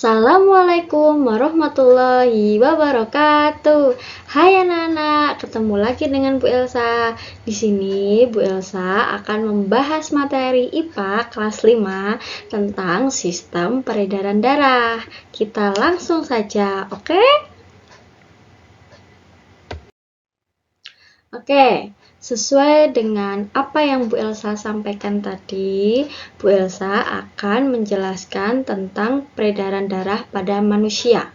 Assalamualaikum warahmatullahi wabarakatuh. Hai anak-anak, ketemu lagi dengan Bu Elsa. Di sini Bu Elsa akan membahas materi IPA kelas 5 tentang sistem peredaran darah. Kita langsung saja, oke? Oke. Sesuai dengan apa yang Bu Elsa sampaikan tadi, Bu Elsa akan menjelaskan tentang peredaran darah pada manusia.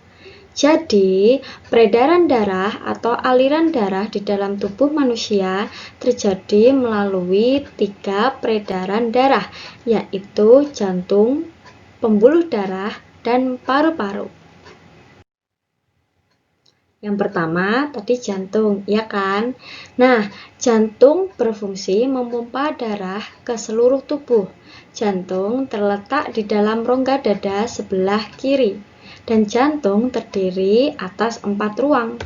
Jadi, peredaran darah atau aliran darah di dalam tubuh manusia terjadi melalui 3 peredaran darah, yaitu jantung, pembuluh darah, dan paru-paru. Yang pertama tadi jantung, ya kan? Nah, jantung berfungsi memompa darah ke seluruh tubuh. Jantung terletak di dalam rongga dada sebelah kiri, dan jantung terdiri atas 4 ruang.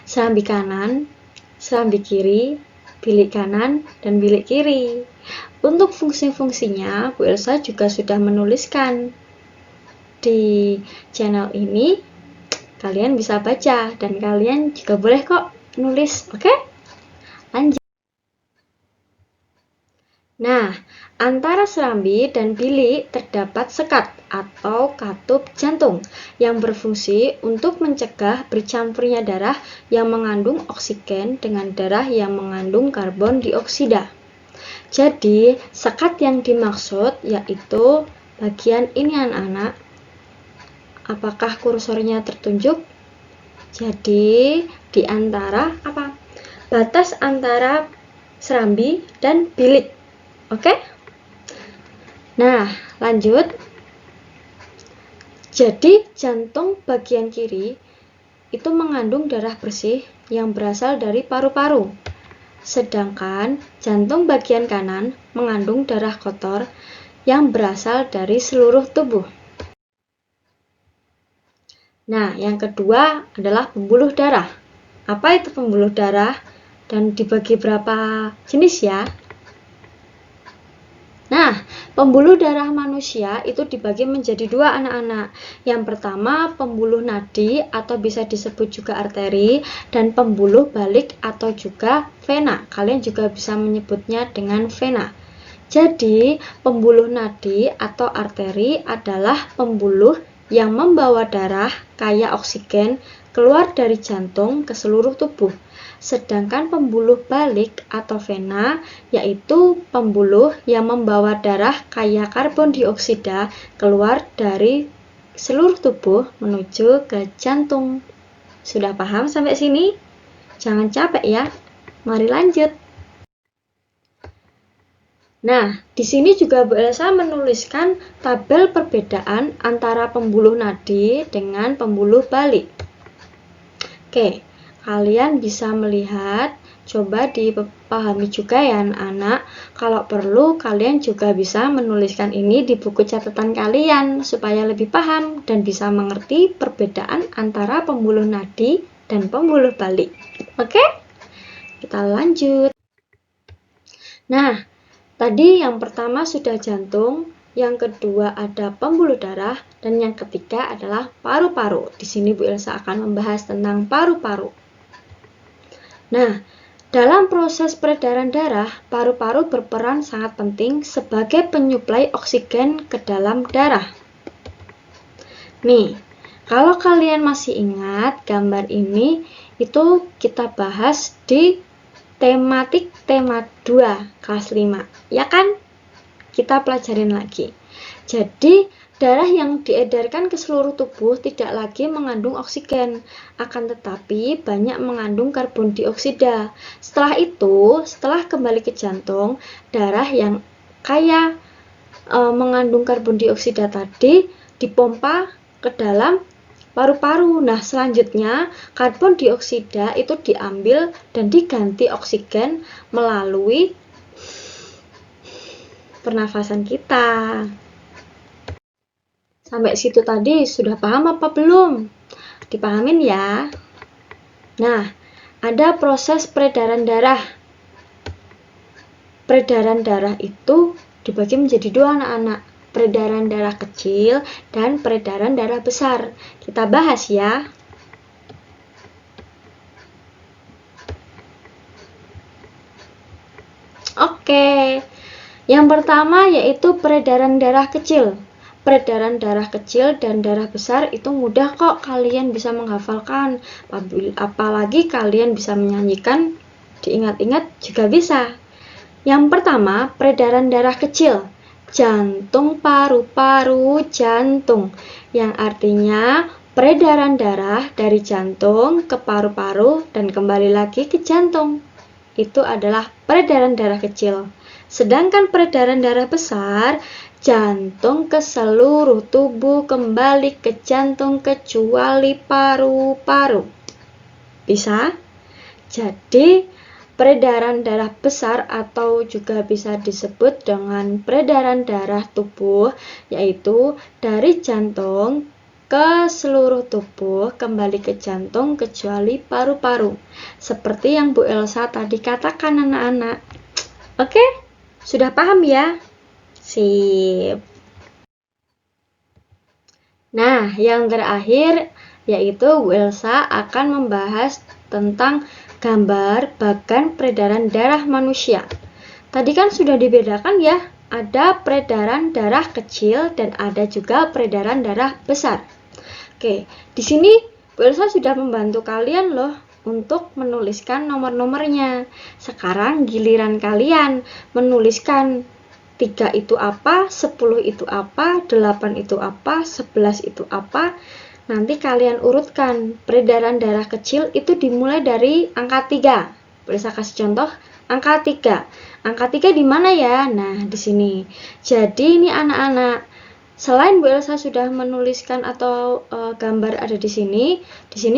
Serambi kanan, serambi kiri, bilik kanan, dan bilik kiri. Untuk fungsi-fungsinya, Bu Elsa juga sudah menuliskan di channel ini. Kalian bisa baca dan kalian juga boleh kok nulis, oke? Lanjut. Nah, antara serambi dan bilik terdapat sekat atau katup jantung yang berfungsi untuk mencegah bercampurnya darah yang mengandung oksigen dengan darah yang mengandung karbon dioksida. Jadi, sekat yang dimaksud yaitu bagian ini anak-anak. Apakah kursornya tertunjuk? Jadi, di antara apa? Batas antara serambi dan bilik. Oke? Nah, lanjut. Jadi, jantung bagian kiri itu mengandung darah bersih yang berasal dari paru-paru. Sedangkan jantung bagian kanan mengandung darah kotor yang berasal dari seluruh tubuh. Nah, yang kedua adalah pembuluh darah. Apa itu pembuluh darah dan dibagi berapa jenis ya? Nah, pembuluh darah manusia itu dibagi menjadi 2 anak-anak. Yang pertama pembuluh nadi atau bisa disebut juga arteri, dan pembuluh balik atau juga vena. Kalian juga bisa menyebutnya dengan vena. Jadi, pembuluh nadi atau arteri adalah pembuluh yang membawa darah kaya oksigen keluar dari jantung ke seluruh tubuh. Sedangkan pembuluh balik atau vena yaitu pembuluh yang membawa darah kaya karbon dioksida keluar dari seluruh tubuh menuju ke jantung. Sudah paham sampai sini? Jangan capek ya. Mari lanjut. Nah, di sini juga Bu Elsa menuliskan tabel perbedaan antara pembuluh nadi dengan pembuluh balik. Oke, kalian bisa melihat, coba dipahami juga ya anak-anak. Kalau perlu, kalian juga bisa menuliskan ini di buku catatan kalian supaya lebih paham dan bisa mengerti perbedaan antara pembuluh nadi dan pembuluh balik. Oke? Kita lanjut. Nah, tadi yang pertama sudah jantung, yang kedua ada pembuluh darah, dan yang ketiga adalah paru-paru. Di sini Bu Elsa akan membahas tentang paru-paru. Nah, dalam proses peredaran darah, paru-paru berperan sangat penting sebagai penyuplai oksigen ke dalam darah. Nih, kalau kalian masih ingat gambar ini, itu kita bahas di tematik tema 2 kelas 5, ya kan? Kita pelajarin lagi. Jadi, darah yang diedarkan ke seluruh tubuh tidak lagi mengandung oksigen, akan tetapi banyak mengandung karbon dioksida. Setelah itu, setelah kembali ke jantung, darah yang kaya mengandung karbon dioksida tadi dipompa ke dalam paru-paru. Nah, selanjutnya karbon dioksida itu diambil dan diganti oksigen melalui pernafasan kita. Sampai situ tadi sudah paham apa belum? Dipahamin ya. Nah, ada proses peredaran darah. Peredaran darah itu dibagi menjadi 2 anak-anak. peredaran darah kecil dan peredaran darah besar. Kita bahas ya. Oke, yang pertama yaitu peredaran darah kecil. Peredaran darah kecil dan darah besar itu mudah kok kalian bisa menghafalkan. Apalagi kalian bisa menyanyikan, diingat-ingat juga bisa. Yang pertama, peredaran darah kecil. Jantung, paru-paru, jantung. Yang artinya peredaran darah dari jantung ke paru-paru dan kembali lagi ke jantung. Itu adalah peredaran darah kecil. Sedangkan peredaran darah besar, jantung ke seluruh tubuh kembali ke jantung kecuali paru-paru. Bisa? Jadi, peredaran darah besar atau juga bisa disebut dengan peredaran darah tubuh, yaitu dari jantung ke seluruh tubuh kembali ke jantung kecuali paru-paru. Seperti yang Bu Elsa tadi katakan anak-anak. Oke? Sudah paham ya? Sip. Nah, yang terakhir yaitu Bu Elsa akan membahas tentang gambar bagan peredaran darah manusia. Tadi kan sudah dibedakan ya, ada peredaran darah kecil dan ada juga peredaran darah besar. Oke, di sini Bu Elsa sudah membantu kalian loh untuk menuliskan nomor-nomornya. Sekarang giliran kalian menuliskan 3 itu apa, 10 itu apa, 8 itu apa, 11 itu apa. Nanti kalian urutkan. Peredaran darah kecil itu dimulai dari angka 3. Bu Elsa kasih contoh angka 3. Angka 3 di mana ya? Nah, di sini. Jadi ini anak-anak, selain Bu Elsa sudah menuliskan atau gambar ada di sini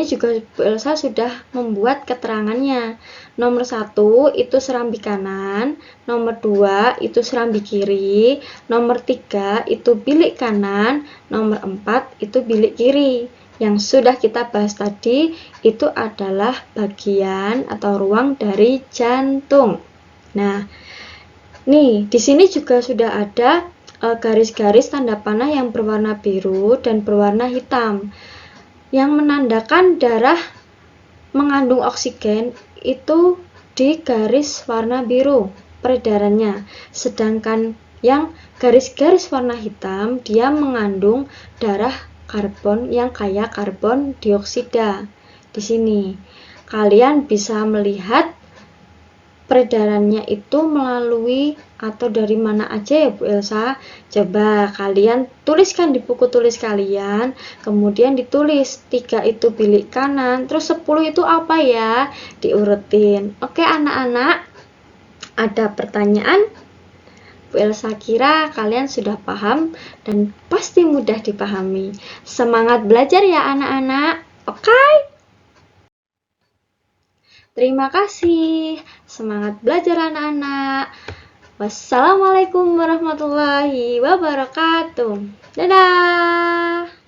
juga Bu Elsa sudah membuat keterangannya. Nomor 1 itu serambi kanan, nomor 2 itu serambi kiri, nomor 3 itu bilik kanan, nomor 4 itu bilik kiri. Yang sudah kita bahas tadi itu adalah bagian atau ruang dari jantung. Nah, nih di sini juga sudah ada garis-garis tanda panah yang berwarna biru dan berwarna hitam yang menandakan darah mengandung oksigen itu di garis warna biru peredarannya, sedangkan yang garis-garis warna hitam dia mengandung darah karbon yang kaya karbon dioksida. Di sini kalian bisa melihat peredarannya itu melalui atau dari mana aja ya Bu Elsa. Coba kalian tuliskan di buku tulis kalian, kemudian ditulis 3 itu bilik kanan, terus 10 itu apa ya, diurutin. Oke anak-anak, ada pertanyaan? Bu Elsa kira kalian sudah paham dan pasti mudah dipahami. Semangat belajar ya anak-anak. Oke? Terima kasih. Semangat belajar anak-anak. Wassalamualaikum warahmatullahi wabarakatuh. Dadah.